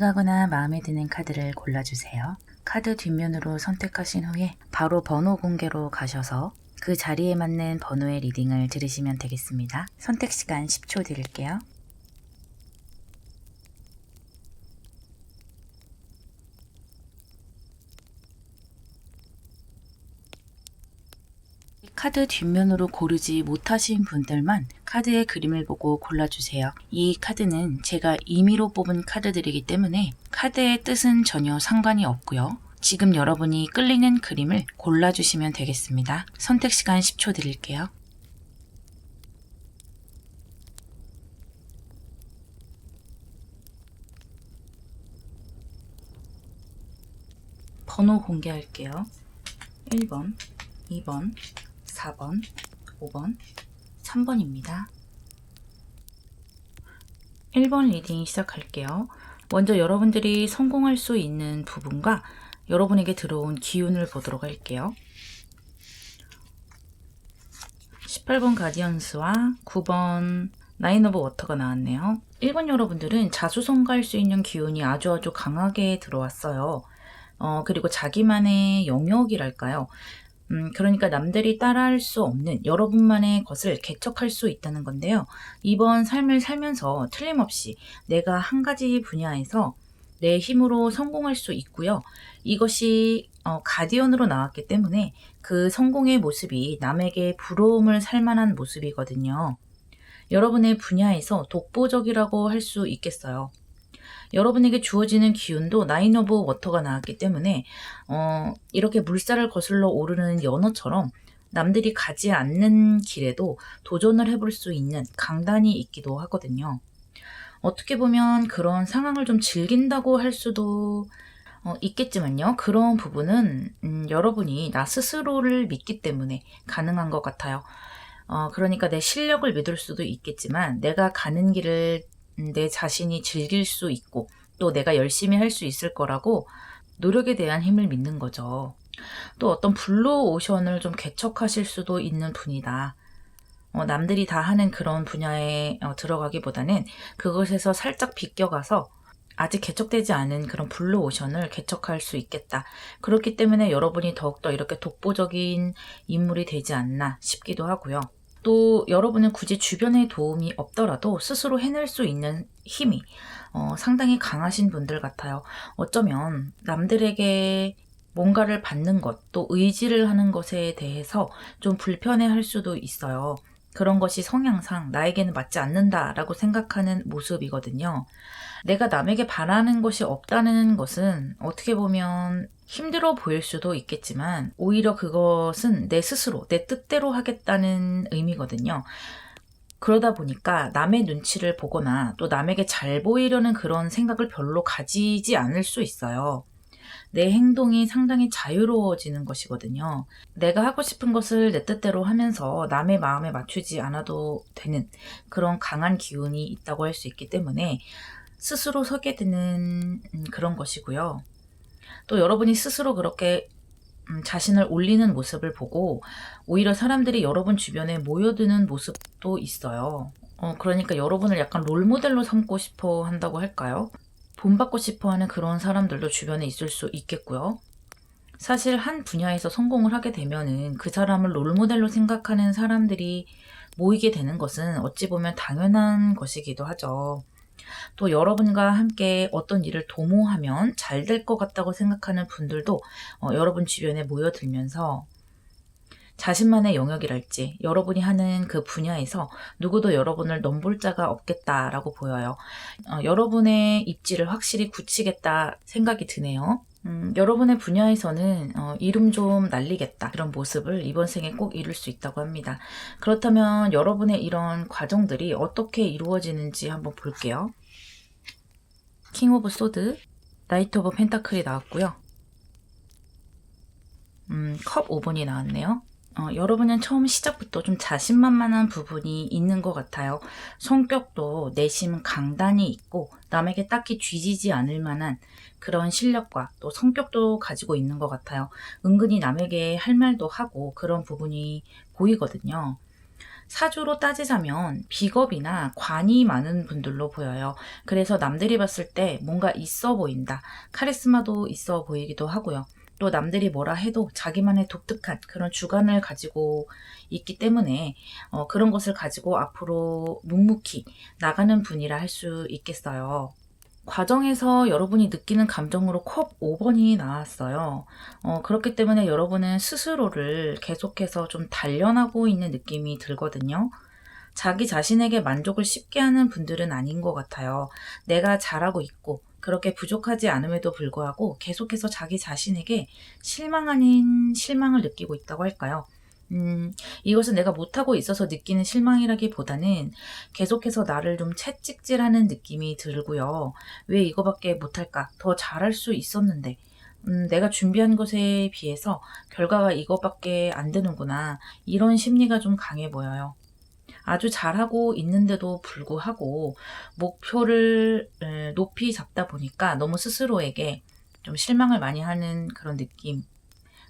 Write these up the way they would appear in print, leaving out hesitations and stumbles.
궁금하거나 마음에 드는 카드를 골라주세요. 카드 뒷면으로 선택하신 후에 바로 번호 공개로 가셔서 그 자리에 맞는 번호의 리딩을 들으시면 되겠습니다. 선택 시간 10초 드릴게요. 카드 뒷면으로 고르지 못하신 분들만 카드의 그림을 보고 골라주세요. 이 카드는 제가 임의로 뽑은 카드들이기 때문에 카드의 뜻은 전혀 상관이 없고요. 지금 여러분이 끌리는 그림을 골라주시면 되겠습니다. 선택 시간 10초 드릴게요. 번호 공개할게요. 1번, 2번, 4번, 5번, 3번입니다. 1번 리딩 시작할게요. 먼저 여러분들이 성공할 수 있는 부분과 여러분에게 들어온 기운을 보도록 할게요. 18번 가디언스와 9번 나인 오브 워터가 나왔네요. 1번 여러분들은 자수성가할 수 있는 기운이 아주 강하게 들어왔어요. 그리고 자기만의 영역이랄까요. 그러니까 남들이 따라할 수 없는 여러분만의 것을 개척할 수 있다는 건데요. 이번 삶을 살면서 틀림없이 내가 한 가지 분야에서 내 힘으로 성공할 수 있고요. 이것이 가디언으로 나왔기 때문에 그 성공의 모습이 남에게 부러움을 살 만한 모습이거든요. 여러분의 분야에서 독보적이라고 할 수 있겠어요. 여러분에게 주어지는 기운도 나인 오브 워터가 나왔기 때문에 이렇게 물살을 거슬러 오르는 연어처럼 남들이 가지 않는 길에도 도전을 해볼 수 있는 강단이 있기도 하거든요. 어떻게 보면 그런 상황을 좀 즐긴다고 할 수도 있겠지만요. 그런 부분은 여러분이 나 스스로를 믿기 때문에 가능한 것 같아요. 그러니까 내 실력을 믿을 수도 있겠지만 내가 가는 길을 내 자신이 즐길 수 있고 또 내가 열심히 할 수 있을 거라고 노력에 대한 힘을 믿는 거죠. 또 어떤 블루오션을 좀 개척하실 수도 있는 분이다. 남들이 다 하는 그런 분야에 들어가기보다는 그것에서 살짝 비껴가서 아직 개척되지 않은 그런 블루오션을 개척할 수 있겠다. 그렇기 때문에 여러분이 더욱더 이렇게 독보적인 인물이 되지 않나 싶기도 하고요. 또 여러분은 굳이 주변의 도움이 없더라도 스스로 해낼 수 있는 힘이 상당히 강하신 분들 같아요. 어쩌면 남들에게 뭔가를 받는 것, 또 의지를 하는 것에 대해서 좀 불편해할 수도 있어요. 그런 것이 성향상 나에게는 맞지 않는다라고 생각하는 모습이거든요. 내가 남에게 바라는 것이 없다는 것은 어떻게 보면 힘들어 보일 수도 있겠지만 오히려 그것은 내 스스로 내 뜻대로 하겠다는 의미거든요. 그러다 보니까 남의 눈치를 보거나 또 남에게 잘 보이려는 그런 생각을 별로 가지지 않을 수 있어요. 내 행동이 상당히 자유로워지는 것이거든요. 내가 하고 싶은 것을 내 뜻대로 하면서 남의 마음에 맞추지 않아도 되는 그런 강한 기운이 있다고 할 수 있기 때문에 스스로 서게 되는 그런 것이고요. 또 여러분이 스스로 그렇게 자신을 올리는 모습을 보고 오히려 사람들이 여러분 주변에 모여드는 모습도 있어요. 그러니까 여러분을 약간 롤모델로 삼고 싶어 한다고 할까요? 본받고 싶어 하는 그런 사람들도 주변에 있을 수 있겠고요. 사실 한 분야에서 성공을 하게 되면은 그 사람을 롤모델로 생각하는 사람들이 모이게 되는 것은 어찌 보면 당연한 것이기도 하죠. 또 여러분과 함께 어떤 일을 도모하면 잘 될 것 같다고 생각하는 분들도 여러분 주변에 모여들면서 자신만의 영역이랄지 여러분이 하는 그 분야에서 누구도 여러분을 넘볼 자가 없겠다라고 보여요. 여러분의 입지를 확실히 굳히겠다 생각이 드네요. 여러분의 분야에서는 이름 좀 날리겠다 그런 모습을 이번 생에 꼭 이룰 수 있다고 합니다. 그렇다면 여러분의 이런 과정들이 어떻게 이루어지는지 한번 볼게요. 킹 오브 소드, 나이트 오브 펜타클이 나왔고요. 컵 5번이 나왔네요. 여러분은 처음 시작부터 좀 자신만만한 부분이 있는 것 같아요. 성격도 내심 강단이 있고 남에게 딱히 쥐지지 않을 만한 그런 실력과 또 성격도 가지고 있는 것 같아요. 은근히 남에게 할 말도 하고 그런 부분이 보이거든요. 사주로 따지자면 비겁이나 관이 많은 분들로 보여요. 그래서 남들이 봤을 때 뭔가 있어 보인다. 카리스마도 있어 보이기도 하고요. 또 남들이 뭐라 해도 자기만의 독특한 그런 주관을 가지고 있기 때문에 그런 것을 가지고 앞으로 묵묵히 나가는 분이라 할 수 있겠어요. 과정에서 여러분이 느끼는 감정으로 컵 5번이 나왔어요. 그렇기 때문에 여러분은 스스로를 계속해서 좀 단련하고 있는 느낌이 들거든요. 자기 자신에게 만족을 쉽게 하는 분들은 아닌 것 같아요. 내가 잘하고 있고 그렇게 부족하지 않음에도 불구하고 계속해서 자기 자신에게 실망 아닌 실망을 느끼고 있다고 할까요? 이것은 내가 못하고 있어서 느끼는 실망이라기보다는 계속해서 나를 좀 채찍질하는 느낌이 들고요. 왜 이거밖에 못할까? 더 잘할 수 있었는데. 내가 준비한 것에 비해서 결과가 이거밖에 안 되는구나. 이런 심리가 좀 강해 보여요. 아주 잘하고 있는데도 불구하고 목표를 높이 잡다 보니까 너무 스스로에게 좀 실망을 많이 하는 그런 느낌,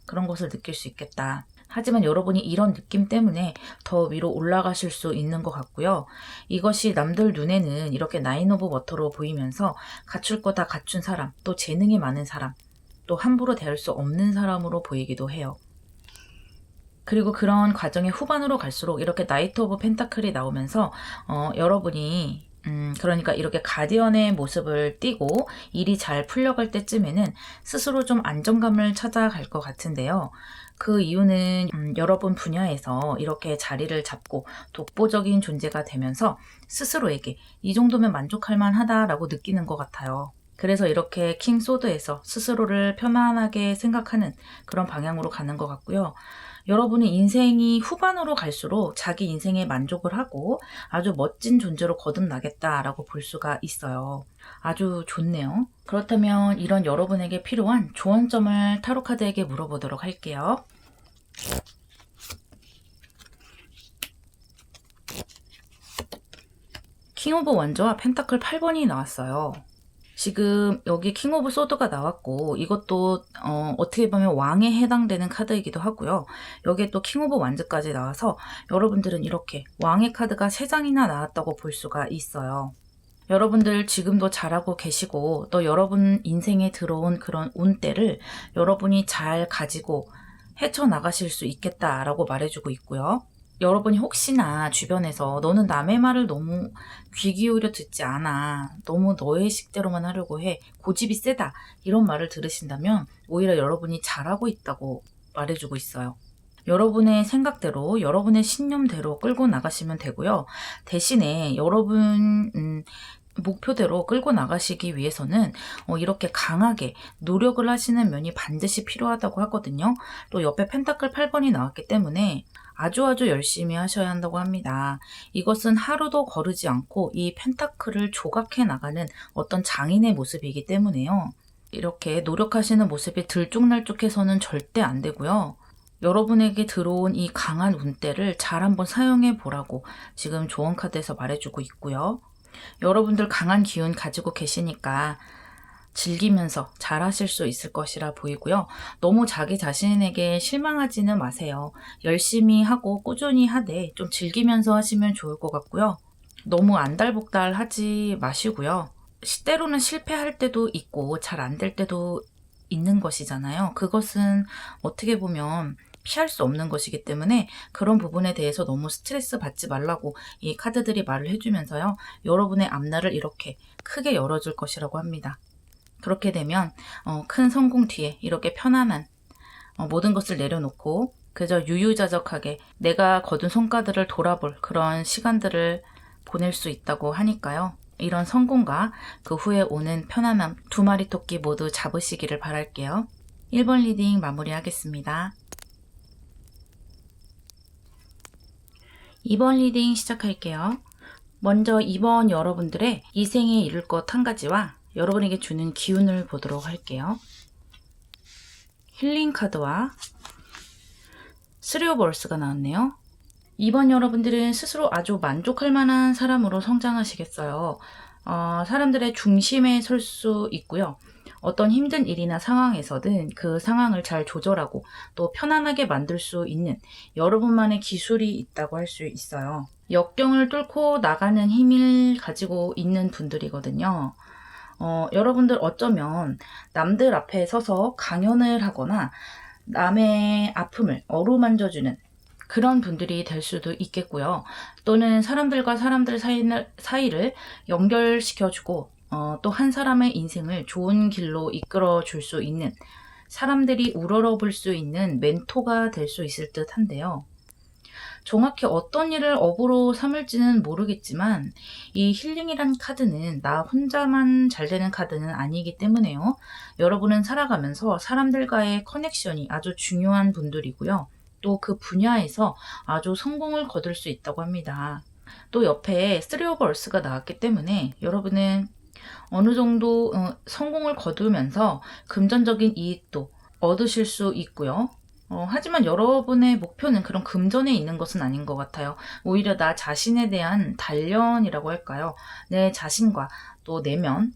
그런 것을 느낄 수 있겠다. 하지만 여러분이 이런 느낌 때문에 더 위로 올라가실 수 있는 것 같고요. 이것이 남들 눈에는 이렇게 나인 오브 워터로 보이면서 갖출 거 다 갖춘 사람, 또 재능이 많은 사람, 또 함부로 대할 수 없는 사람으로 보이기도 해요. 그리고 그런 과정의 후반으로 갈수록 이렇게 나이트 오브 펜타클이 나오면서 여러분이 그러니까 이렇게 가디언의 모습을 띠고 일이 잘 풀려갈 때쯤에는 스스로 좀 안정감을 찾아갈 것 같은데요. 그 이유는 여러분 분야에서 이렇게 자리를 잡고 독보적인 존재가 되면서 스스로에게 이 정도면 만족할 만하다라고 느끼는 것 같아요. 그래서 이렇게 킹 소드에서 스스로를 편안하게 생각하는 그런 방향으로 가는 것 같고요. 여러분의 인생이 후반으로 갈수록 자기 인생에 만족을 하고 아주 멋진 존재로 거듭나겠다라고 볼 수가 있어요. 아주 좋네요. 그렇다면 이런 여러분에게 필요한 조언점을 타로카드에게 물어보도록 할게요. 킹 오브 원저와 펜타클 8번이 나왔어요. 지금 여기 킹 오브 소드가 나왔고 이것도 어떻게 보면 왕에 해당되는 카드이기도 하고요. 여기에 또 킹 오브 완즈까지 나와서 여러분들은 이렇게 왕의 카드가 3장이나 나왔다고 볼 수가 있어요. 여러분들 지금도 잘하고 계시고 또 여러분 인생에 들어온 그런 운대를 여러분이 잘 가지고 헤쳐나가실 수 있겠다라고 말해주고 있고요. 여러분이 혹시나 주변에서 너는 남의 말을 너무 귀 기울여 듣지 않아. 너무 너의 식대로만 하려고 해. 고집이 세다. 이런 말을 들으신다면 오히려 여러분이 잘하고 있다고 말해주고 있어요. 여러분의 생각대로, 여러분의 신념대로 끌고 나가시면 되고요. 대신에 여러분 목표대로 끌고 나가시기 위해서는 이렇게 강하게 노력을 하시는 면이 반드시 필요하다고 하거든요. 또 옆에 펜타클 8번이 나왔기 때문에 아주 열심히 하셔야 한다고 합니다. 이것은 하루도 거르지 않고 이 펜타클을 조각해 나가는 어떤 장인의 모습이기 때문에요. 이렇게 노력하시는 모습이 들쭉날쭉해서는 절대 안 되고요. 여러분에게 들어온 이 강한 운대를 잘 한번 사용해 보라고 지금 조언 카드에서 말해주고 있고요. 여러분들 강한 기운 가지고 계시니까 즐기면서 잘 하실 수 있을 것이라 보이고요. 너무 자기 자신에게 실망하지는 마세요. 열심히 하고 꾸준히 하되 좀 즐기면서 하시면 좋을 것 같고요. 너무 안달복달 하지 마시고요. 때로는 실패할 때도 있고 잘 안 될 때도 있는 것이잖아요. 그것은 어떻게 보면 피할 수 없는 것이기 때문에 그런 부분에 대해서 너무 스트레스 받지 말라고 이 카드들이 말을 해주면서요. 여러분의 앞날을 이렇게 크게 열어줄 것이라고 합니다. 그렇게 되면 큰 성공 뒤에 이렇게 편안한 모든 것을 내려놓고 그저 유유자적하게 내가 거둔 성과들을 돌아볼 그런 시간들을 보낼 수 있다고 하니까요. 이런 성공과 그 후에 오는 편안함 2마리 토끼 모두 잡으시기를 바랄게요. 1번 리딩 마무리하겠습니다. 2번 리딩 시작할게요. 먼저 2번 여러분들의 이 생에 이룰 것 한 가지와 여러분에게 주는 기운을 보도록 할게요. 힐링 카드와 3 오브 월스가 나왔네요. 2번 여러분들은 스스로 아주 만족할 만한 사람으로 성장하시겠어요. 사람들의 중심에 설 수 있고요. 어떤 힘든 일이나 상황에서든 그 상황을 잘 조절하고 또 편안하게 만들 수 있는 여러분만의 기술이 있다고 할 수 있어요. 역경을 뚫고 나가는 힘을 가지고 있는 분들이거든요. 여러분들 어쩌면 남들 앞에 서서 강연을 하거나 남의 아픔을 어루만져주는 그런 분들이 될 수도 있겠고요. 또는 사람들과 사람들 사이를 연결시켜주고 또 한 사람의 인생을 좋은 길로 이끌어 줄 수 있는, 사람들이 우러러볼 수 있는 멘토가 될 수 있을 듯 한데요. 정확히 어떤 일을 업으로 삼을지는 모르겠지만 이 힐링이란 카드는 나 혼자만 잘 되는 카드는 아니기 때문에요. 여러분은 살아가면서 사람들과의 커넥션이 아주 중요한 분들이고요. 또 그 분야에서 아주 성공을 거둘 수 있다고 합니다. 또 옆에 3 of Earth가 나왔기 때문에 여러분은 어느 정도 성공을 거두면서 금전적인 이익도 얻으실 수 있고요. 하지만 여러분의 목표는 그런 금전에 있는 것은 아닌 것 같아요. 오히려 나 자신에 대한 단련이라고 할까요? 내 자신과 또 내면,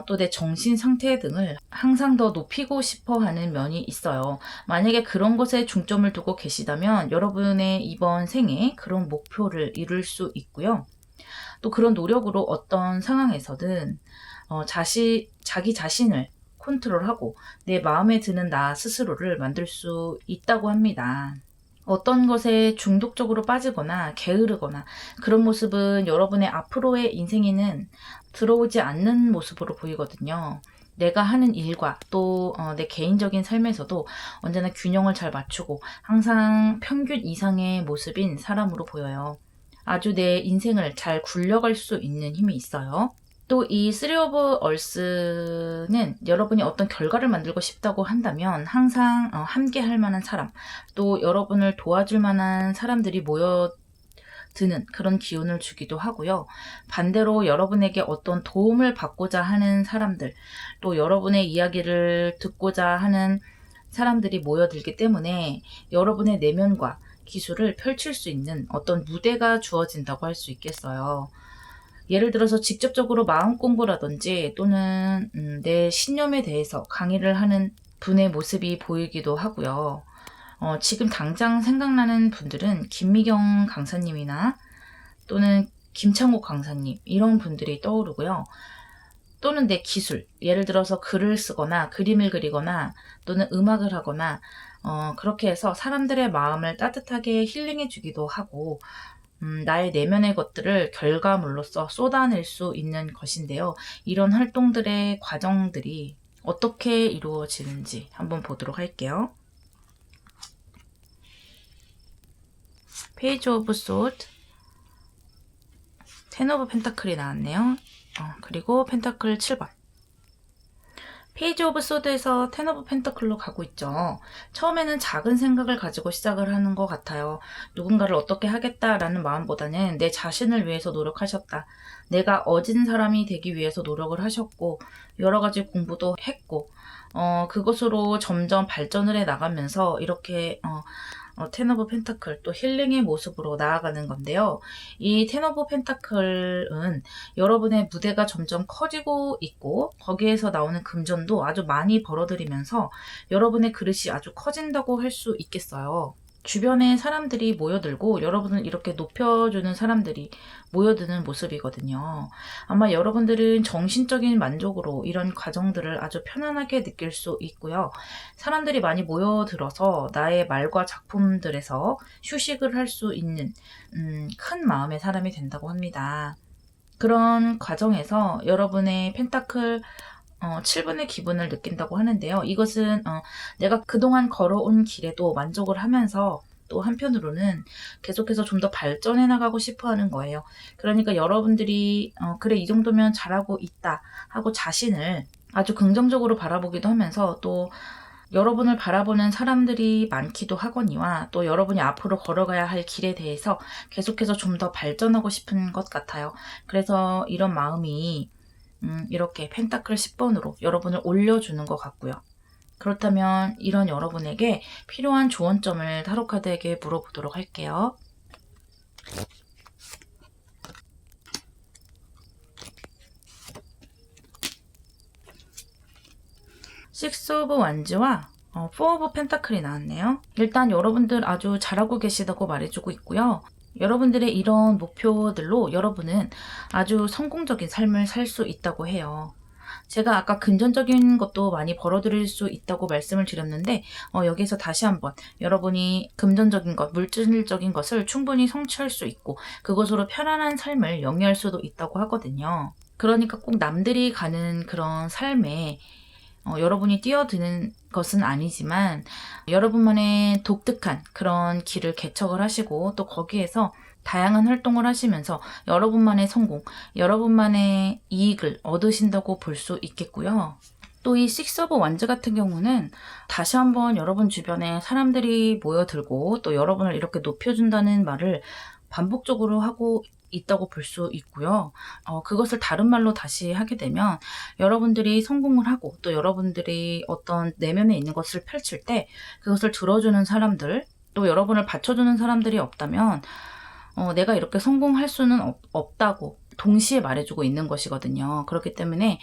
또 내 정신 상태 등을 항상 더 높이고 싶어 하는 면이 있어요. 만약에 그런 것에 중점을 두고 계시다면 여러분의 이번 생에 그런 목표를 이룰 수 있고요. 또 그런 노력으로 어떤 상황에서든 자기 자신을 컨트롤하고 내 마음에 드는 나 스스로를 만들 수 있다고 합니다. 어떤 것에 중독적으로 빠지거나 게으르거나 그런 모습은 여러분의 앞으로의 인생에는 들어오지 않는 모습으로 보이거든요. 내가 하는 일과 또 내 개인적인 삶에서도 언제나 균형을 잘 맞추고 항상 평균 이상의 모습인 사람으로 보여요. 아주 내 인생을 잘 굴려갈 수 있는 힘이 있어요. 또 이 3 of Earth는 여러분이 어떤 결과를 만들고 싶다고 한다면 항상 함께 할 만한 사람, 또 여러분을 도와줄 만한 사람들이 모여드는 그런 기운을 주기도 하고요. 반대로 여러분에게 어떤 도움을 받고자 하는 사람들, 또 여러분의 이야기를 듣고자 하는 사람들이 모여들기 때문에 여러분의 내면과 기술을 펼칠 수 있는 어떤 무대가 주어진다고 할 수 있겠어요. 예를 들어서 직접적으로 마음 공부라든지 또는 내 신념에 대해서 강의를 하는 분의 모습이 보이기도 하고요. 지금 당장 생각나는 분들은 김미경 강사님이나 또는 김창옥 강사님, 이런 분들이 떠오르고요. 또는 내 기술, 예를 들어서 글을 쓰거나 그림을 그리거나 또는 음악을 하거나 그렇게 해서 사람들의 마음을 따뜻하게 힐링해 주기도 하고 나의 내면의 것들을 결과물로서 쏟아낼 수 있는 것인데요. 이런 활동들의 과정들이 어떻게 이루어지는지 한번 보도록 할게요. 페이지 오브 소드, 10 오브 펜타클이 나왔네요. 그리고 펜타클 7번. 페이지 오브 소드에서 10 오브 펜타클로 가고 있죠. 처음에는 작은 생각을 가지고 시작을 하는 것 같아요. 누군가를 어떻게 하겠다라는 마음보다는 내 자신을 위해서 노력하셨다. 내가 어진 사람이 되기 위해서 노력을 하셨고 여러 가지 공부도 했고 그것으로 점점 발전을 해 나가면서 이렇게 10 오브 펜타클, 또 힐링의 모습으로 나아가는 건데요. 이 10 오브 펜타클은 여러분의 무대가 점점 커지고 있고 거기에서 나오는 금전도 아주 많이 벌어들이면서 여러분의 그릇이 아주 커진다고 할 수 있겠어요. 주변에 사람들이 모여들고 여러분을 이렇게 높여주는 사람들이 모여드는 모습이거든요. 아마 여러분들은 정신적인 만족으로 이런 과정들을 아주 편안하게 느낄 수 있고요. 사람들이 많이 모여들어서 나의 말과 작품들에서 휴식을 할 수 있는 큰 마음의 사람이 된다고 합니다. 그런 과정에서 여러분의 펜타클 7분의 기분을 느낀다고 하는데요. 이것은 내가 그동안 걸어온 길에도 만족을 하면서 또 한편으로는 계속해서 좀 더 발전해 나가고 싶어 하는 거예요. 그러니까 여러분들이 그래 이 정도면 잘하고 있다 하고 자신을 아주 긍정적으로 바라보기도 하면서 또 여러분을 바라보는 사람들이 많기도 하거니와 또 여러분이 앞으로 걸어가야 할 길에 대해서 계속해서 좀 더 발전하고 싶은 것 같아요. 그래서 이런 마음이 이렇게 펜타클 10번으로 여러분을 올려주는 것 같고요. 그렇다면 이런 여러분에게 필요한 조언점을 타로카드에게 물어보도록 할게요. 식스 오브 완즈와 포 오브 펜타클이 나왔네요. 일단 여러분들 아주 잘하고 계시다고 말해주고 있고요. 여러분들의 이런 목표들로 여러분은 아주 성공적인 삶을 살 수 있다고 해요. 제가 아까 금전적인 것도 많이 벌어들일 수 있다고 말씀을 드렸는데 여기서 다시 한번 여러분이 금전적인 것, 물질적인 것을 충분히 성취할 수 있고 그것으로 편안한 삶을 영위할 수도 있다고 하거든요. 그러니까 꼭 남들이 가는 그런 삶에 여러분이 뛰어드는 것은 아니지만 여러분만의 독특한 그런 길을 개척을 하시고 또 거기에서 다양한 활동을 하시면서 여러분만의 성공, 여러분만의 이익을 얻으신다고 볼 수 있겠고요. 또 이 식스 오브 완즈 같은 경우는 다시 한번 여러분 주변에 사람들이 모여들고 또 여러분을 이렇게 높여준다는 말을 반복적으로 하고 있다고 볼 수 있고요. 그것을 다른 말로 다시 하게 되면 여러분들이 성공을 하고 또 여러분들이 어떤 내면에 있는 것을 펼칠 때 그것을 들어주는 사람들, 또 여러분을 받쳐주는 사람들이 없다면 내가 이렇게 성공할 수는 없다고 동시에 말해주고 있는 것이거든요. 그렇기 때문에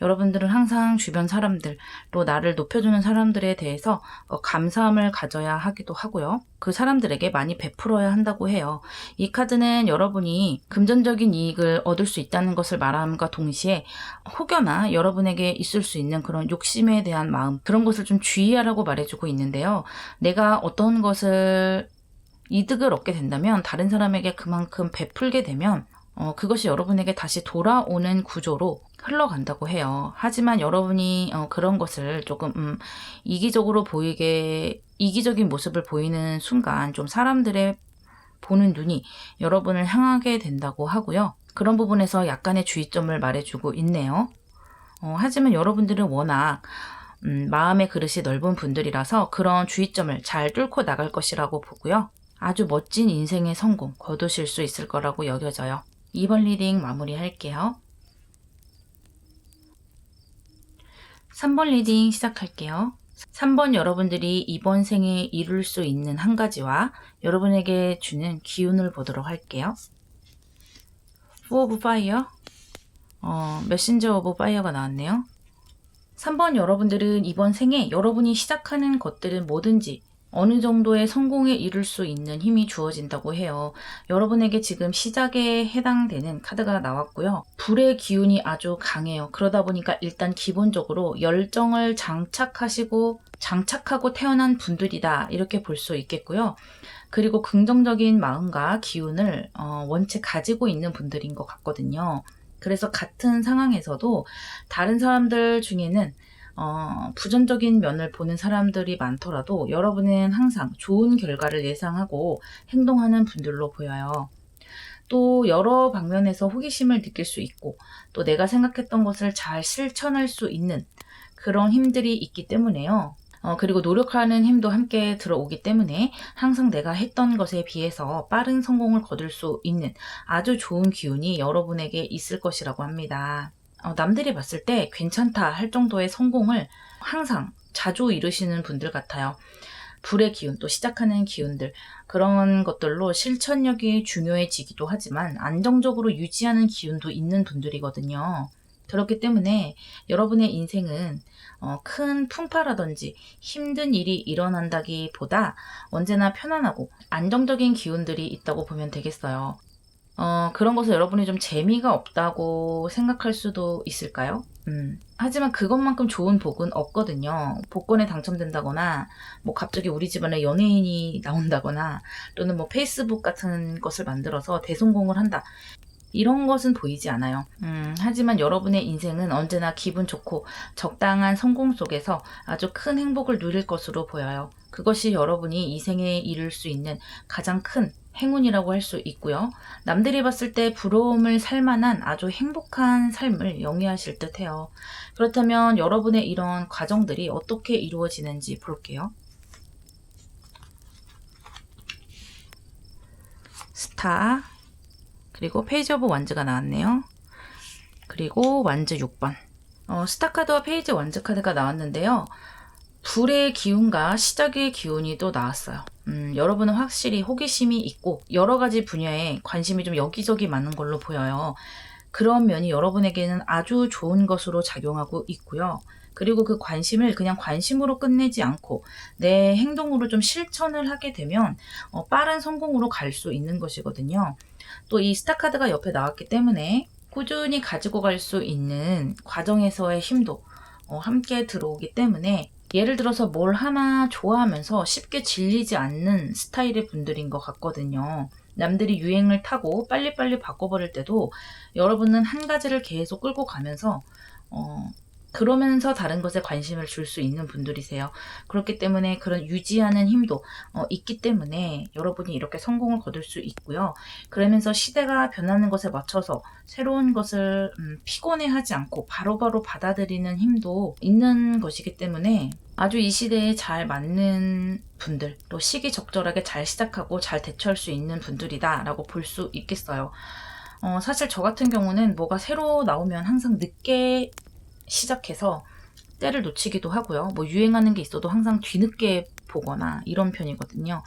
여러분들은 항상 주변 사람들, 또 나를 높여주는 사람들에 대해서 감사함을 가져야 하기도 하고요. 그 사람들에게 많이 베풀어야 한다고 해요. 이 카드는 여러분이 금전적인 이익을 얻을 수 있다는 것을 말함과 동시에 혹여나 여러분에게 있을 수 있는 그런 욕심에 대한 마음, 그런 것을 좀 주의하라고 말해주고 있는데요. 내가 어떤 것을 이득을 얻게 된다면 다른 사람에게 그만큼 베풀게 되면 그것이 여러분에게 다시 돌아오는 구조로 흘러간다고 해요. 하지만 여러분이 그런 것을 조금 이기적으로 보이게, 이기적인 모습을 보이는 순간 좀 사람들의 보는 눈이 여러분을 향하게 된다고 하고요. 그런 부분에서 약간의 주의점을 말해주고 있네요. 하지만 여러분들은 워낙 마음의 그릇이 넓은 분들이라서 그런 주의점을 잘 뚫고 나갈 것이라고 보고요. 아주 멋진 인생의 성공 거두실 수 있을 거라고 여겨져요. 2번 리딩 마무리할게요. 3번 리딩 시작할게요. 3번 여러분들이 이번 생에 이룰 수 있는 한 가지와 여러분에게 주는 기운을 보도록 할게요. 4 오브 파이어, 메신저 오브 파이어가 나왔네요. 3번 여러분들은 이번 생에 여러분이 시작하는 것들은 뭐든지 어느 정도의 성공에 이룰 수 있는 힘이 주어진다고 해요. 여러분에게 지금 시작에 해당되는 카드가 나왔고요. 불의 기운이 아주 강해요. 그러다 보니까 일단 기본적으로 열정을 장착하고 태어난 분들이다, 이렇게 볼 수 있겠고요. 그리고 긍정적인 마음과 기운을 원체 가지고 있는 분들인 것 같거든요. 그래서 같은 상황에서도 다른 사람들 중에는 부정적인 면을 보는 사람들이 많더라도 여러분은 항상 좋은 결과를 예상하고 행동하는 분들로 보여요. 또 여러 방면에서 호기심을 느낄 수 있고 또 내가 생각했던 것을 잘 실천할 수 있는 그런 힘들이 있기 때문에요. 그리고 노력하는 힘도 함께 들어오기 때문에 항상 내가 했던 것에 비해서 빠른 성공을 거둘 수 있는 아주 좋은 기운이 여러분에게 있을 것이라고 합니다. 남들이 봤을 때 괜찮다 할 정도의 성공을 항상 자주 이루시는 분들 같아요. 불의 기운, 또 시작하는 기운들, 그런 것들로 실천력이 중요해지기도 하지만 안정적으로 유지하는 기운도 있는 분들이거든요. 그렇기 때문에 여러분의 인생은 큰 풍파라든지 힘든 일이 일어난다기보다 언제나 편안하고 안정적인 기운들이 있다고 보면 되겠어요. 그런 것을 여러분이 좀 재미가 없다고 생각할 수도 있을까요? 하지만 그것만큼 좋은 복은 없거든요. 복권에 당첨된다거나, 뭐 갑자기 우리 집안에 연예인이 나온다거나, 또는 뭐 페이스북 같은 것을 만들어서 대성공을 한다. 이런 것은 보이지 않아요. 하지만 여러분의 인생은 언제나 기분 좋고 적당한 성공 속에서 아주 큰 행복을 누릴 것으로 보여요. 그것이 여러분이 이 생에 이룰 수 있는 가장 큰 행운이라고 할 수 있고요. 남들이 봤을 때 부러움을 살 만한 아주 행복한 삶을 영위하실 듯해요. 그렇다면 여러분의 이런 과정들이 어떻게 이루어지는지 볼게요. 스타, 그리고 페이지 오브 완즈가 나왔네요. 그리고 완즈 6번. 스타 카드와 페이지 완즈 카드가 나왔는데요. 불의 기운과 시작의 기운이 또 나왔어요. 여러분은 확실히 호기심이 있고 여러 가지 분야에 관심이 좀 여기저기 많은 걸로 보여요. 그런 면이 여러분에게는 아주 좋은 것으로 작용하고 있고요. 그리고 그 관심을 그냥 관심으로 끝내지 않고 내 행동으로 좀 실천을 하게 되면 빠른 성공으로 갈 수 있는 것이거든요. 또 이 스타 카드가 옆에 나왔기 때문에 꾸준히 가지고 갈 수 있는 과정에서의 힘도 함께 들어오기 때문에 예를 들어서 뭘 하나 좋아하면서 쉽게 질리지 않는 스타일의 분들인 것 같거든요. 남들이 유행을 타고 빨리빨리 바꿔버릴 때도 여러분은 한 가지를 계속 끌고 가면서 그러면서 다른 것에 관심을 줄 수 있는 분들이세요. 그렇기 때문에 그런 유지하는 힘도 있기 때문에 여러분이 이렇게 성공을 거둘 수 있고요. 그러면서 시대가 변하는 것에 맞춰서 새로운 것을 피곤해하지 않고 바로바로 받아들이는 힘도 있는 것이기 때문에 아주 이 시대에 잘 맞는 분들, 또 시기적절하게 잘 시작하고 잘 대처할 수 있는 분들이다 라고 볼 수 있겠어요. 사실 저 같은 경우는 뭐가 새로 나오면 항상 늦게 시작해서 때를 놓치기도 하고요. 뭐 유행하는 게 있어도 항상 뒤늦게 보거나 이런 편이거든요.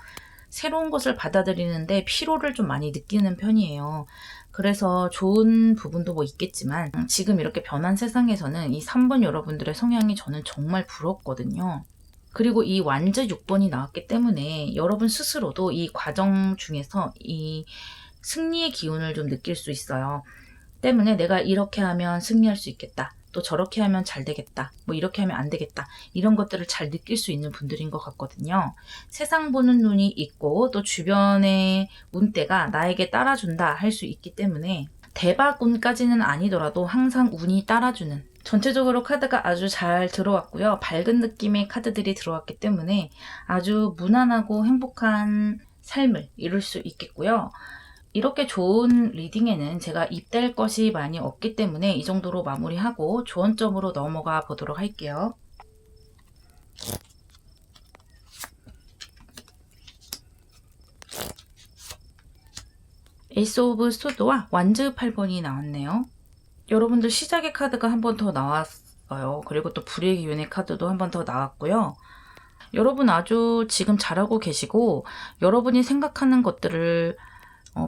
새로운 것을 받아들이는데 피로를 좀 많이 느끼는 편이에요. 그래서 좋은 부분도 뭐 있겠지만 지금 이렇게 변한 세상에서는 이 3번 여러분들의 성향이 저는 정말 부럽거든요. 그리고 이 완즈 6번이 나왔기 때문에 여러분 스스로도 이 과정 중에서 이 승리의 기운을 좀 느낄 수 있어요. 때문에 내가 이렇게 하면 승리할 수 있겠다. 또 저렇게 하면 잘 되겠다. 뭐 이렇게 하면 안 되겠다. 이런 것들을 잘 느낄 수 있는 분들인 것 같거든요. 세상 보는 눈이 있고 또 주변의 운대가 나에게 따라준다 할 수 있기 때문에 대박 운까지는 아니더라도 항상 운이 따라주는, 전체적으로 카드가 아주 잘 들어왔고요. 밝은 느낌의 카드들이 들어왔기 때문에 아주 무난하고 행복한 삶을 이룰 수 있겠고요. 이렇게 좋은 리딩에는 제가 입댈 것이 많이 없기 때문에 이 정도로 마무리하고 조언점으로 넘어가 보도록 할게요. 에이스 오브 소드와 완즈 8번이 나왔네요. 여러분들 시작의 카드가 한 번 더 나왔어요. 그리고 또 불의 기운의 카드도 한 번 더 나왔고요. 여러분 아주 지금 잘하고 계시고 여러분이 생각하는 것들을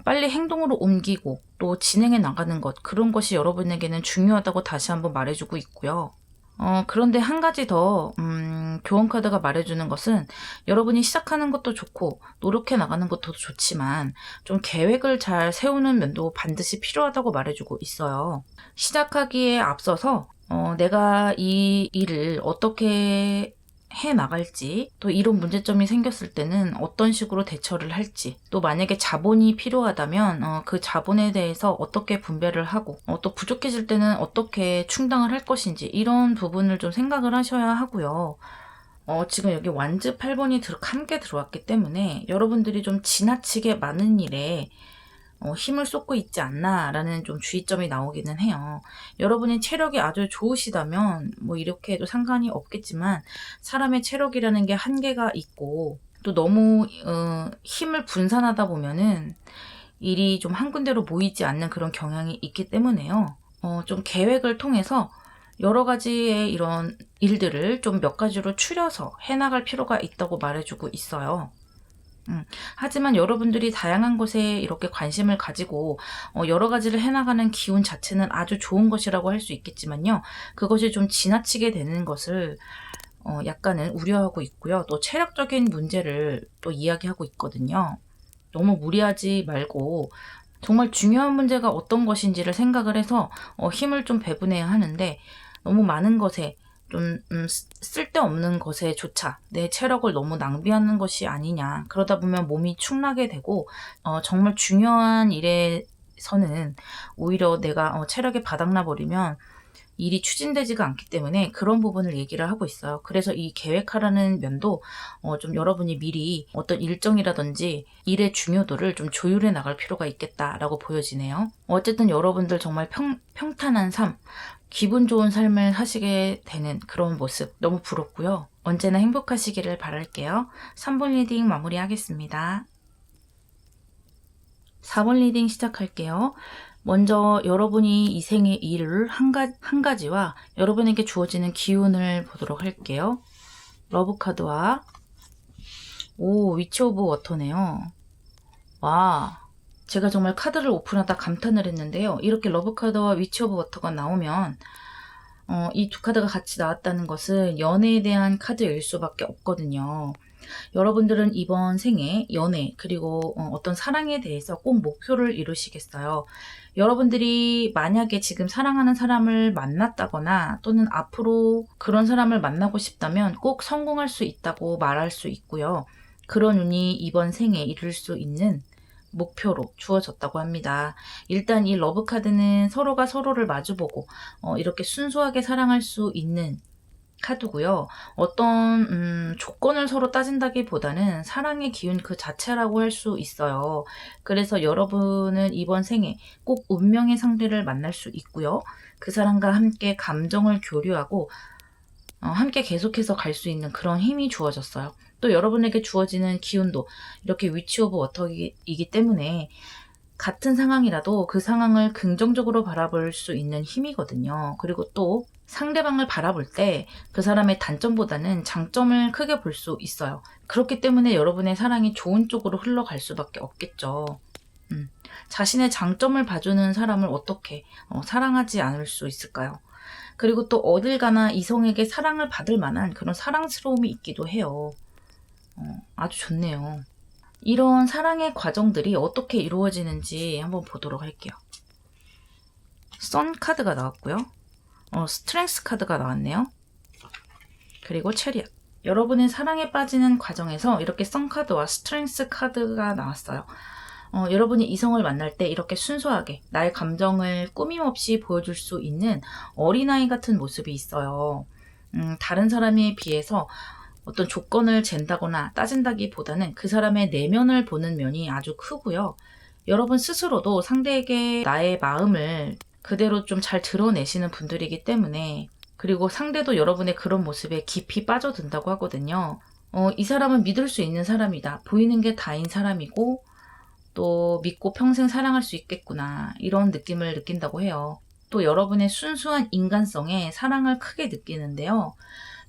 빨리 행동으로 옮기고 또 진행해 나가는 것, 그런 것이 여러분에게는 중요하다고 다시 한번 말해주고 있고요. 그런데 한 가지 더 교원 카드가 말해주는 것은 여러분이 시작하는 것도 좋고 노력해 나가는 것도 좋지만 좀 계획을 잘 세우는 면도 반드시 필요하다고 말해주고 있어요. 시작하기에 앞서서 내가 이 일을 어떻게 해 나갈지, 또 이런 문제점이 생겼을 때는 어떤 식으로 대처를 할지, 또 만약에 자본이 필요하다면 그 자본에 대해서 어떻게 분배를 하고 또 부족해질 때는 어떻게 충당을 할 것인지, 이런 부분을 좀 생각을 하셔야 하고요. 지금 여기 완즈 8번이 함께 들어왔기 때문에 여러분들이 좀 지나치게 많은 일에 힘을 쏟고 있지 않나라는 좀 주의점이 나오기는 해요. 여러분이 체력이 아주 좋으시다면 뭐 이렇게 해도 상관이 없겠지만 사람의 체력이라는 게 한계가 있고 또 너무 힘을 분산하다 보면은 일이 좀 한 군데로 모이지 않는 그런 경향이 있기 때문에요. 좀 계획을 통해서 여러 가지의 이런 일들을 좀 몇 가지로 추려서 해나갈 필요가 있다고 말해주고 있어요. 하지만 여러분들이 다양한 것에 이렇게 관심을 가지고 여러 가지를 해나가는 기운 자체는 아주 좋은 것이라고 할 수 있겠지만요. 그것이 좀 지나치게 되는 것을 약간은 우려하고 있고요. 또 체력적인 문제를 또 이야기하고 있거든요. 너무 무리하지 말고 정말 중요한 문제가 어떤 것인지를 생각을 해서 힘을 좀 배분해야 하는데 너무 많은 것에 좀 쓸데없는 것에조차 내 체력을 너무 낭비하는 것이 아니냐. 그러다 보면 몸이 축나게 되고 정말 중요한 일에서는 오히려 내가 체력이 바닥나 버리면 일이 추진되지가 않기 때문에 그런 부분을 얘기를 하고 있어요. 그래서 이 계획하라는 면도 좀 여러분이 미리 어떤 일정이라든지 일의 중요도를 좀 조율해 나갈 필요가 있겠다라고 보여지네요. 어쨌든 여러분들 정말 평탄한 삶, 기분 좋은 삶을 사시게 되는 그런 모습 너무 부럽고요. 언제나 행복하시기를 바랄게요. 3번 리딩 마무리하겠습니다. 4번 리딩 시작할게요. 먼저 여러분이 이 생의 일을 한 가지와 여러분에게 주어지는 기운을 보도록 할게요. 러브 카드와 위치 오브 워터네요. 와, 제가 정말 카드를 오픈하다 감탄을 했는데요. 이렇게 러브 카드와 위치 오브 워터가 나오면 이 두 카드가 같이 나왔다는 것은 연애에 대한 카드일 수밖에 없거든요. 여러분들은 이번 생에 연애 그리고 어떤 사랑에 대해서 꼭 목표를 이루시겠어요. 여러분들이 만약에 지금 사랑하는 사람을 만났다거나 또는 앞으로 그런 사람을 만나고 싶다면 꼭 성공할 수 있다고 말할 수 있고요. 그런 운이 이번 생에 이룰 수 있는 목표로 주어졌다고 합니다. 일단 이 러브 카드는 서로가 서로를 마주보고 이렇게 순수하게 사랑할 수 있는 카드고요. 어떤 조건을 서로 따진다기보다는 사랑의 기운 그 자체라고 할 수 있어요. 그래서 여러분은 이번 생에 꼭 운명의 상대를 만날 수 있고요. 그 사람과 함께 감정을 교류하고 함께 계속해서 갈 수 있는 그런 힘이 주어졌어요. 또 여러분에게 주어지는 기운도 이렇게 위치 오브 워터이기 때문에 같은 상황이라도 그 상황을 긍정적으로 바라볼 수 있는 힘이거든요. 그리고 또 상대방을 바라볼 때 그 사람의 단점보다는 장점을 크게 볼 수 있어요. 그렇기 때문에 여러분의 사랑이 좋은 쪽으로 흘러갈 수밖에 없겠죠. 자신의 장점을 봐주는 사람을 어떻게 사랑하지 않을 수 있을까요? 그리고 또 어딜 가나 이성에게 사랑을 받을 만한 그런 사랑스러움이 있기도 해요. 아주 좋네요. 이런 사랑의 과정들이 어떻게 이루어지는지 한번 보도록 할게요. 선 카드가 나왔고요. 스트렝스 카드가 나왔네요. 그리고 체리엇. 여러분의 사랑에 빠지는 과정에서 이렇게 선 카드와 스트렝스 카드가 나왔어요. 여러분이 이성을 만날 때 이렇게 순수하게 나의 감정을 꾸밈없이 보여줄 수 있는 어린아이 같은 모습이 있어요. 다른 사람에 비해서 어떤 조건을 잰다거나 따진다기보다는 그 사람의 내면을 보는 면이 아주 크고요. 여러분 스스로도 상대에게 나의 마음을 그대로 좀 잘 드러내시는 분들이기 때문에, 그리고 상대도 여러분의 그런 모습에 깊이 빠져든다고 하거든요. 이 사람은 믿을 수 있는 사람이다. 보이는 게 다인 사람이고 또 믿고 평생 사랑할 수 있겠구나. 이런 느낌을 느낀다고 해요. 또 여러분의 순수한 인간성에 사랑을 크게 느끼는데요.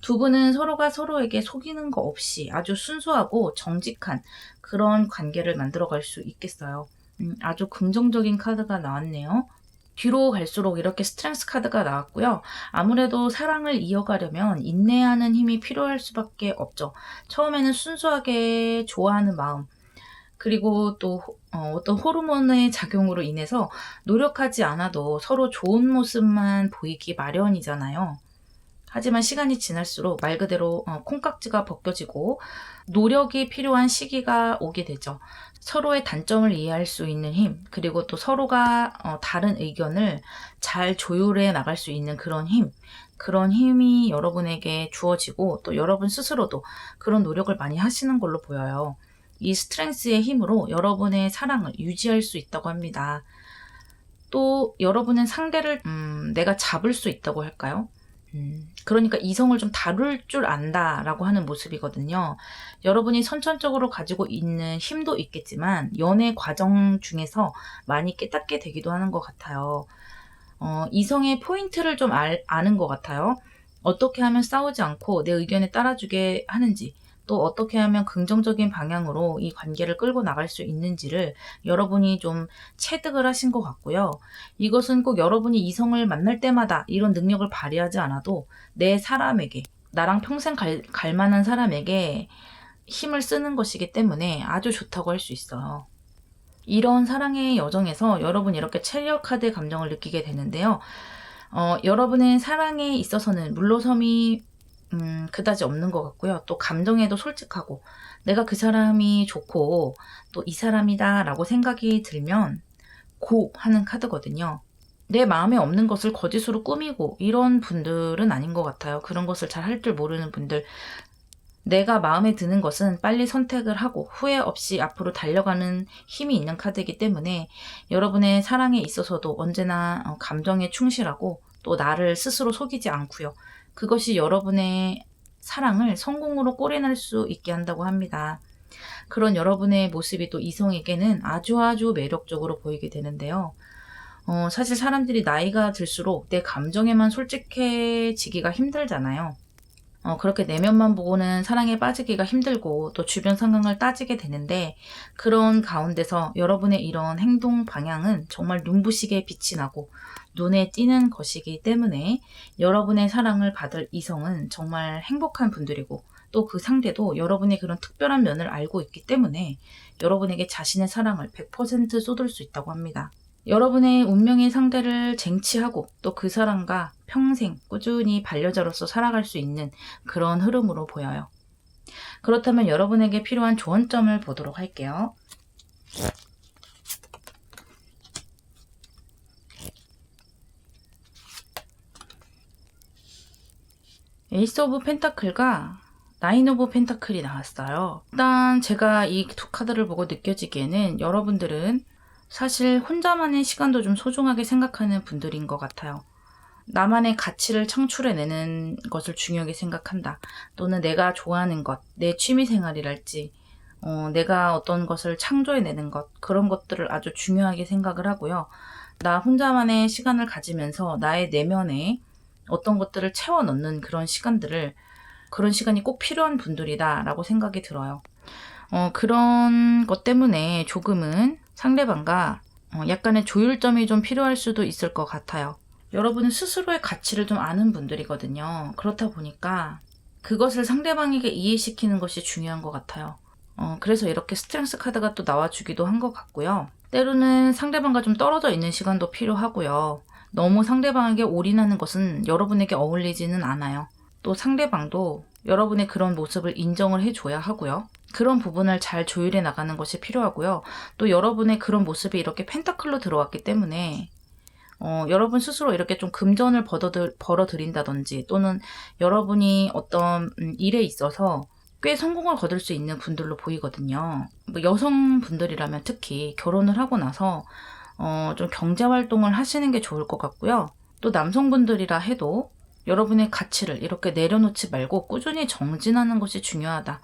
두 분은 서로가 서로에게 속이는 거 없이 아주 순수하고 정직한 그런 관계를 만들어갈 수 있겠어요. 아주 긍정적인 카드가 나왔네요. 뒤로 갈수록 이렇게 스트렝스 카드가 나왔고요. 아무래도 사랑을 이어가려면 인내하는 힘이 필요할 수밖에 없죠. 처음에는 순수하게 좋아하는 마음, 그리고 또 어떤 호르몬의 작용으로 인해서 노력하지 않아도 서로 좋은 모습만 보이기 마련이잖아요. 하지만 시간이 지날수록 말 그대로 콩깍지가 벗겨지고 노력이 필요한 시기가 오게 되죠. 서로의 단점을 이해할 수 있는 힘, 그리고 또 서로가 다른 의견을 잘 조율해 나갈 수 있는 그런 힘이 여러분에게 주어지고 또 여러분 스스로도 그런 노력을 많이 하시는 걸로 보여요. 이 스트렝스의 힘으로 여러분의 사랑을 유지할 수 있다고 합니다. 또 여러분은 상대를 내가 잡을 수 있다고 할까요? 그러니까 이성을 좀 다룰 줄 안다라고 하는 모습이거든요. 여러분이 선천적으로 가지고 있는 힘도 있겠지만 연애 과정 중에서 많이 깨닫게 되기도 하는 것 같아요. 이성의 포인트를 좀 아는 것 같아요. 어떻게 하면 싸우지 않고 내 의견에 따라주게 하는지, 또 어떻게 하면 긍정적인 방향으로 이 관계를 끌고 나갈 수 있는지를 여러분이 좀 체득을 하신 것 같고요. 이것은 꼭 여러분이 이성을 만날 때마다 이런 능력을 발휘하지 않아도 내 사람에게, 나랑 평생 갈 만한 사람에게 힘을 쓰는 것이기 때문에 아주 좋다고 할 수 있어요. 이런 사랑의 여정에서 여러분 이렇게 체리엇 카드의 감정을 느끼게 되는데요. 여러분의 사랑에 있어서는 물러섬이 그다지 없는 것 같고요. 또 감정에도 솔직하고 내가 그 사람이 좋고 또 이 사람이다 라고 생각이 들면 고 하는 카드거든요. 내 마음에 없는 것을 거짓으로 꾸미고 이런 분들은 아닌 것 같아요. 그런 것을 잘 할 줄 모르는 분들. 내가 마음에 드는 것은 빨리 선택을 하고 후회 없이 앞으로 달려가는 힘이 있는 카드이기 때문에 여러분의 사랑에 있어서도 언제나 감정에 충실하고 또 나를 스스로 속이지 않고요. 그것이 여러분의 사랑을 성공으로 꼬리날 수 있게 한다고 합니다. 그런 여러분의 모습이 또 이성에게는 아주 매력적으로 보이게 되는데요. 사실 사람들이 나이가 들수록 내 감정에만 솔직해지기가 힘들잖아요. 그렇게 내면만 보고는 사랑에 빠지기가 힘들고 또 주변 상황을 따지게 되는데, 그런 가운데서 여러분의 이런 행동 방향은 정말 눈부시게 빛이 나고 눈에 띄는 것이기 때문에 여러분의 사랑을 받을 이성은 정말 행복한 분들이고, 또 그 상대도 여러분의 그런 특별한 면을 알고 있기 때문에 여러분에게 자신의 사랑을 100% 쏟을 수 있다고 합니다. 여러분의 운명의 상대를 쟁취하고 또 그 사람과 평생 꾸준히 반려자로서 살아갈 수 있는 그런 흐름으로 보여요. 그렇다면 여러분에게 필요한 조언점을 보도록 할게요. 에이스 오브 펜타클과 나인 오브 펜타클이 나왔어요. 일단 제가 이 두 카드를 보고 느껴지기에는 여러분들은 사실 혼자만의 시간도 좀 소중하게 생각하는 분들인 것 같아요. 나만의 가치를 창출해내는 것을 중요하게 생각한다. 또는 내가 좋아하는 것, 내 취미생활이랄지, 내가 어떤 것을 창조해내는 것, 그런 것들을 아주 중요하게 생각을 하고요. 나 혼자만의 시간을 가지면서 나의 내면에 어떤 것들을 채워 넣는 그런 시간이 꼭 필요한 분들이다 라고 생각이 들어요. 그런 것 때문에 조금은 상대방과 약간의 조율점이 좀 필요할 수도 있을 것 같아요. 여러분은 스스로의 가치를 좀 아는 분들이거든요. 그렇다 보니까 그것을 상대방에게 이해시키는 것이 중요한 것 같아요. 그래서 이렇게 스트렝스 카드가 또 나와주기도 한 것 같고요. 때로는 상대방과 좀 떨어져 있는 시간도 필요하고요. 너무 상대방에게 올인하는 것은 여러분에게 어울리지는 않아요. 또 상대방도 여러분의 그런 모습을 인정을 해줘야 하고요. 그런 부분을 잘 조율해 나가는 것이 필요하고요. 또 여러분의 그런 모습이 이렇게 펜타클로 들어왔기 때문에 여러분 스스로 이렇게 좀 금전을 벌어들인다든지, 또는 여러분이 어떤 일에 있어서 꽤 성공을 거둘 수 있는 분들로 보이거든요. 뭐 여성분들이라면 특히 결혼을 하고 나서 좀 경제활동을 하시는 게 좋을 것 같고요. 또 남성분들이라 해도 여러분의 가치를 이렇게 내려놓지 말고 꾸준히 정진하는 것이 중요하다.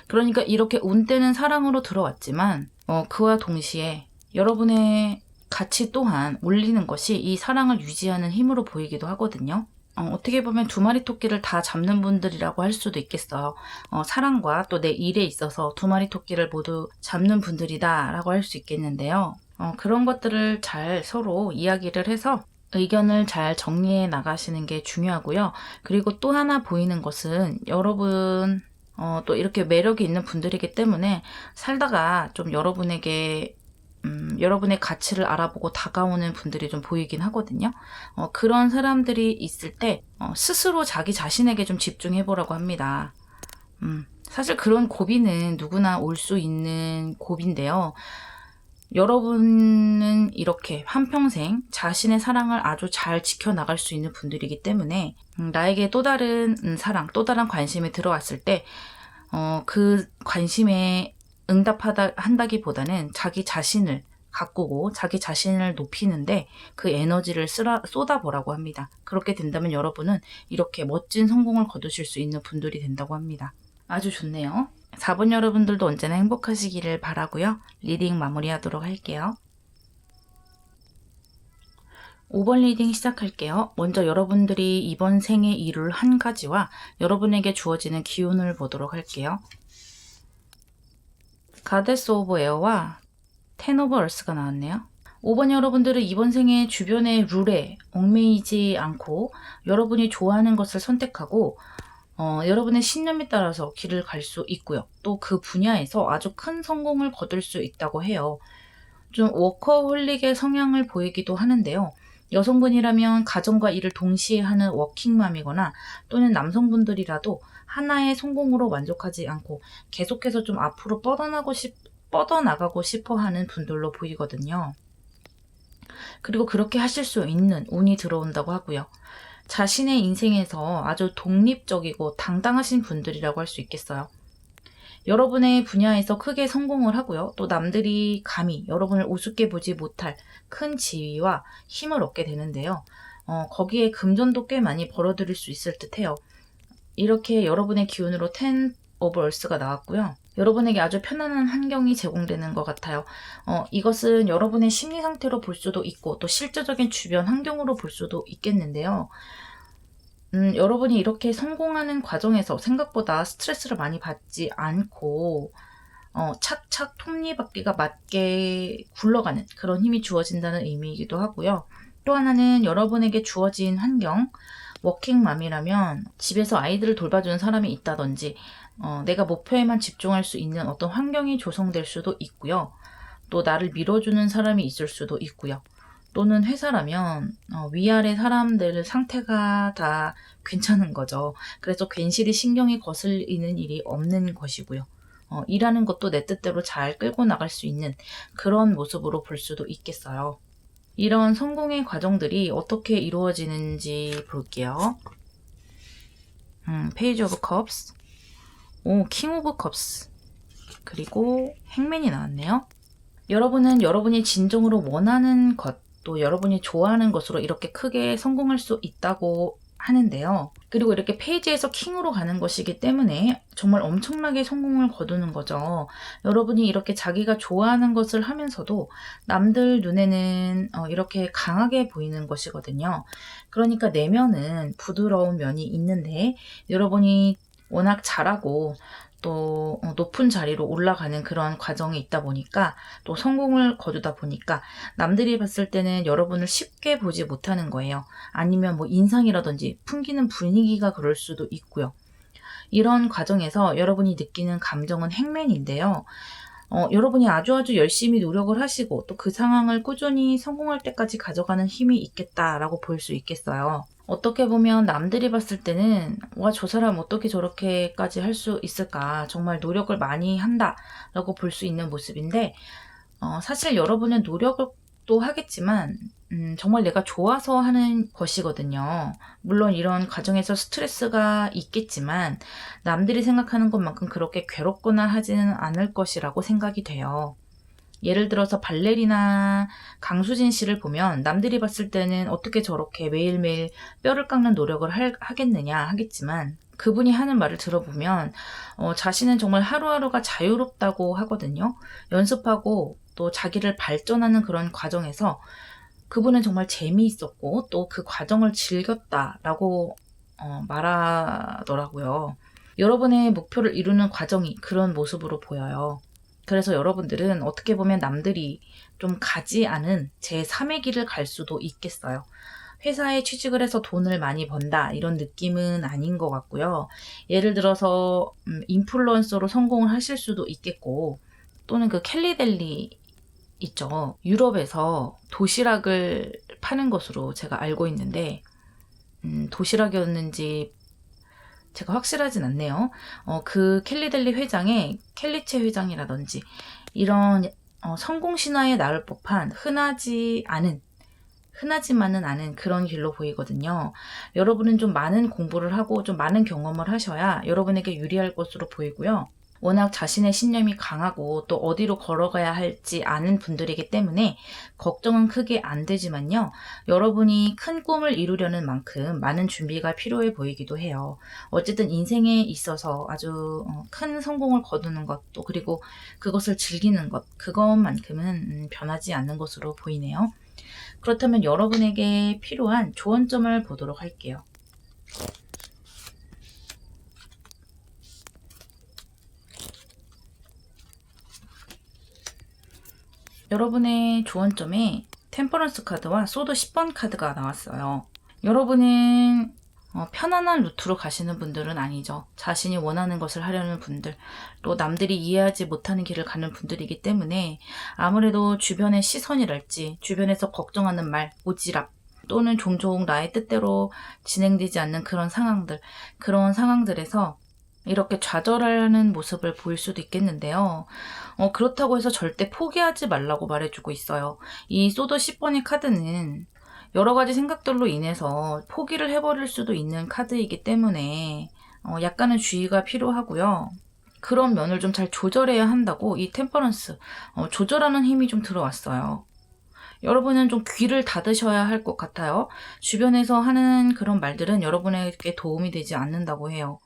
그러니까 이렇게 운때는 사랑으로 들어왔지만 그와 동시에 여러분의 가치 또한 올리는 것이 이 사랑을 유지하는 힘으로 보이기도 하거든요. 어떻게 보면 두 마리 토끼를 다 잡는 분들이라고 할 수도 있겠어요. 사랑과 또 내 일에 있어서 두 마리 토끼를 모두 잡는 분들이다 라고 할 수 있겠는데요. 그런 것들을 잘 서로 이야기를 해서 의견을 잘 정리해 나가시는 게 중요하고요. 그리고 또 하나 보이는 것은 여러분 또 이렇게 매력이 있는 분들이기 때문에 살다가 좀 여러분에게 여러분의 가치를 알아보고 다가오는 분들이 좀 보이긴 하거든요. 그런 사람들이 있을 때 스스로 자기 자신에게 좀 집중해 보라고 합니다. 사실 그런 고비는 누구나 올 수 있는 고비인데요. 여러분은 이렇게 한평생 자신의 사랑을 아주 잘 지켜나갈 수 있는 분들이기 때문에 나에게 또 다른 사랑, 또 다른 관심이 들어왔을 때 그 관심에 한다기보다는 자기 자신을 가꾸고 자기 자신을 높이는데 그 에너지를 쏟아보라고 합니다. 그렇게 된다면 여러분은 이렇게 멋진 성공을 거두실 수 있는 분들이 된다고 합니다. 아주 좋네요. 4번 여러분들도 언제나 행복하시기를 바라고요. 리딩 마무리하도록 할게요. 5번 리딩 시작할게요. 먼저 여러분들이 이번 생에 이룰 한 가지와 여러분에게 주어지는 기운을 보도록 할게요. 가데스 오브 에어와 텐 오브 얼스가 나왔네요. 5번 여러분들은 이번 생에 주변의 룰에 얽매이지 않고 여러분이 좋아하는 것을 선택하고 여러분의 신념에 따라서 길을 갈 수 있고요. 또 그 분야에서 아주 큰 성공을 거둘 수 있다고 해요. 좀 워커홀릭의 성향을 보이기도 하는데요. 여성분이라면 가정과 일을 동시에 하는 워킹맘이거나, 또는 남성분들이라도 하나의 성공으로 만족하지 않고 계속해서 좀 앞으로 뻗어나가고 싶어 하는 분들로 보이거든요. 그리고 그렇게 하실 수 있는 운이 들어온다고 하고요. 자신의 인생에서 아주 독립적이고 당당하신 분들이라고 할 수 있겠어요. 여러분의 분야에서 크게 성공을 하고요. 또 남들이 감히 여러분을 우습게 보지 못할 큰 지위와 힘을 얻게 되는데요. 거기에 금전도 꽤 많이 벌어들일 수 있을 듯해요. 이렇게 여러분의 기운으로 10 오브 얼스가 나왔고요. 여러분에게 아주 편안한 환경이 제공되는 것 같아요. 이것은 여러분의 심리 상태로 볼 수도 있고 또 실제적인 주변 환경으로 볼 수도 있겠는데요. 여러분이 이렇게 성공하는 과정에서 생각보다 스트레스를 많이 받지 않고 착착 톱니바퀴가 맞게 굴러가는 그런 힘이 주어진다는 의미이기도 하고요. 또 하나는 여러분에게 주어진 환경, 워킹맘이라면 집에서 아이들을 돌봐주는 사람이 있다든지 내가 목표에만 집중할 수 있는 어떤 환경이 조성될 수도 있고요. 또 나를 밀어주는 사람이 있을 수도 있고요. 또는 회사라면 위아래 사람들 상태가 다 괜찮은 거죠. 그래서 괜시리 신경이 거슬리는 일이 없는 것이고요. 일하는 것도 내 뜻대로 잘 끌고 나갈 수 있는 그런 모습으로 볼 수도 있겠어요. 이런 성공의 과정들이 어떻게 이루어지는지 볼게요. 페이지 오브 컵스, 킹 오브 컵스, 그리고 행맨이 나왔네요. 여러분은 여러분이 진정으로 원하는 것, 또 여러분이 좋아하는 것으로 이렇게 크게 성공할 수 있다고 하는데요. 그리고 이렇게 페이지에서 킹으로 가는 것이기 때문에 정말 엄청나게 성공을 거두는 거죠. 여러분이 이렇게 자기가 좋아하는 것을 하면서도 남들 눈에는 이렇게 강하게 보이는 것이거든요. 그러니까 내면은 부드러운 면이 있는데 여러분이 워낙 잘하고 또 높은 자리로 올라가는 그런 과정이 있다 보니까 또 성공을 거두다 보니까 남들이 봤을 때는 여러분을 쉽게 보지 못하는 거예요. 아니면 뭐 인상이라든지 풍기는 분위기가 그럴 수도 있고요. 이런 과정에서 여러분이 느끼는 감정은 행맨인데요. 여러분이 아주 열심히 노력을 하시고 또 그 상황을 꾸준히 성공할 때까지 가져가는 힘이 있겠다라고 볼 수 있겠어요. 어떻게 보면 남들이 봤을 때는 와, 저 사람 어떻게 저렇게까지 할 수 있을까? 정말 노력을 많이 한다라고 볼 수 있는 모습인데 사실 여러분은 노력도 하겠지만 정말 내가 좋아서 하는 것이거든요. 물론 이런 과정에서 스트레스가 있겠지만 남들이 생각하는 것만큼 그렇게 괴롭거나 하지는 않을 것이라고 생각이 돼요. 예를 들어서 발레리나 강수진 씨를 보면 남들이 봤을 때는 어떻게 저렇게 매일매일 뼈를 깎는 노력을 하겠느냐 하겠지만 그분이 하는 말을 들어보면 자신은 정말 하루하루가 자유롭다고 하거든요. 연습하고 또 자기를 발전하는 그런 과정에서 그분은 정말 재미있었고 또 그 과정을 즐겼다라고 말하더라고요. 여러분의 목표를 이루는 과정이 그런 모습으로 보여요. 그래서 여러분들은 어떻게 보면 남들이 좀 가지 않은 제3의 길을 갈 수도 있겠어요. 회사에 취직을 해서 돈을 많이 번다 이런 느낌은 아닌 것 같고요. 예를 들어서 인플루언서로 성공을 하실 수도 있겠고 또는 그 켈리델리 있죠. 유럽에서 도시락을 파는 것으로 제가 알고 있는데 도시락이었는지 제가 확실하진 않네요. 그 켈리델리 회장의 켈리체 회장이라든지 이런 성공 신화에 나올 법한 흔하지만은 않은 그런 길로 보이거든요. 여러분은 좀 많은 공부를 하고 좀 많은 경험을 하셔야 여러분에게 유리할 것으로 보이고요. 워낙 자신의 신념이 강하고 또 어디로 걸어가야 할지 아는 분들이기 때문에 걱정은 크게 안 되지만요. 여러분이 큰 꿈을 이루려는 만큼 많은 준비가 필요해 보이기도 해요. 어쨌든 인생에 있어서 아주 큰 성공을 거두는 것, 또 그리고 그것을 즐기는 것, 그것만큼은 변하지 않는 것으로 보이네요. 그렇다면 여러분에게 필요한 조언점을 보도록 할게요. 여러분의 조언점에 템퍼런스 카드와 소드 10번 카드가 나왔어요. 여러분은 편안한 루트로 가시는 분들은 아니죠. 자신이 원하는 것을 하려는 분들, 또 남들이 이해하지 못하는 길을 가는 분들이기 때문에 아무래도 주변의 시선이랄지 주변에서 걱정하는 말, 오지랖 또는 종종 나의 뜻대로 진행되지 않는 그런 상황들에서 이렇게 좌절하는 모습을 보일 수도 있겠는데요. 그렇다고 해서 절대 포기하지 말라고 말해주고 있어요. 이 소드 10번의 카드는 여러 가지 생각들로 인해서 포기를 해버릴 수도 있는 카드이기 때문에 약간은 주의가 필요하고요. 그런 면을 좀 잘 조절해야 한다고 이 템퍼런스, 조절하는 힘이 좀 들어왔어요. 여러분은 좀 귀를 닫으셔야 할 것 같아요. 주변에서 하는 그런 말들은 여러분에게 도움이 되지 않는다고 해요.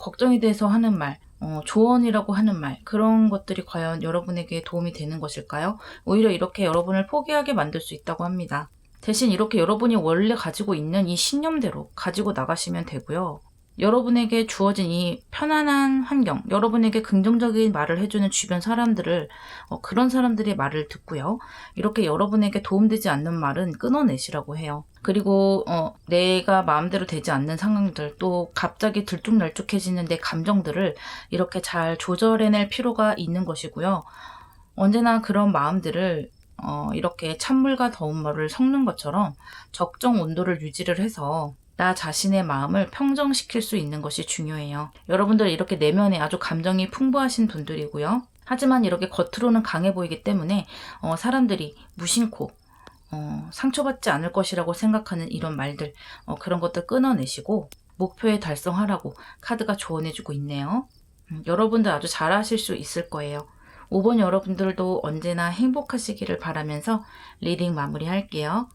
걱정이 돼서 하는 말, 조언이라고 하는 말, 그런 것들이 과연 여러분에게 도움이 되는 것일까요? 오히려 이렇게 여러분을 포기하게 만들 수 있다고 합니다. 대신 이렇게 여러분이 원래 가지고 있는 이 신념대로 가지고 나가시면 되고요. 여러분에게 주어진 이 편안한 환경, 여러분에게 긍정적인 말을 해주는 주변 사람들을 그런 사람들의 말을 듣고요. 이렇게 여러분에게 도움되지 않는 말은 끊어내시라고 해요. 그리고 내가 마음대로 되지 않는 상황들, 또 갑자기 들쭉날쭉해지는 내 감정들을 이렇게 잘 조절해낼 필요가 있는 것이고요. 언제나 그런 마음들을 이렇게 찬물과 더운 물을 섞는 것처럼 적정 온도를 유지를 해서 나 자신의 마음을 평정시킬 수 있는 것이 중요해요. 여러분들 이렇게 내면에 아주 감정이 풍부하신 분들이고요. 하지만 이렇게 겉으로는 강해 보이기 때문에 사람들이 무심코 상처받지 않을 것이라고 생각하는 이런 말들, 그런 것들 끊어내시고 목표에 달성하라고 카드가 조언해주고 있네요. 여러분들 아주 잘하실 수 있을 거예요. 5번 여러분들도 언제나 행복하시기를 바라면서 리딩 마무리할게요.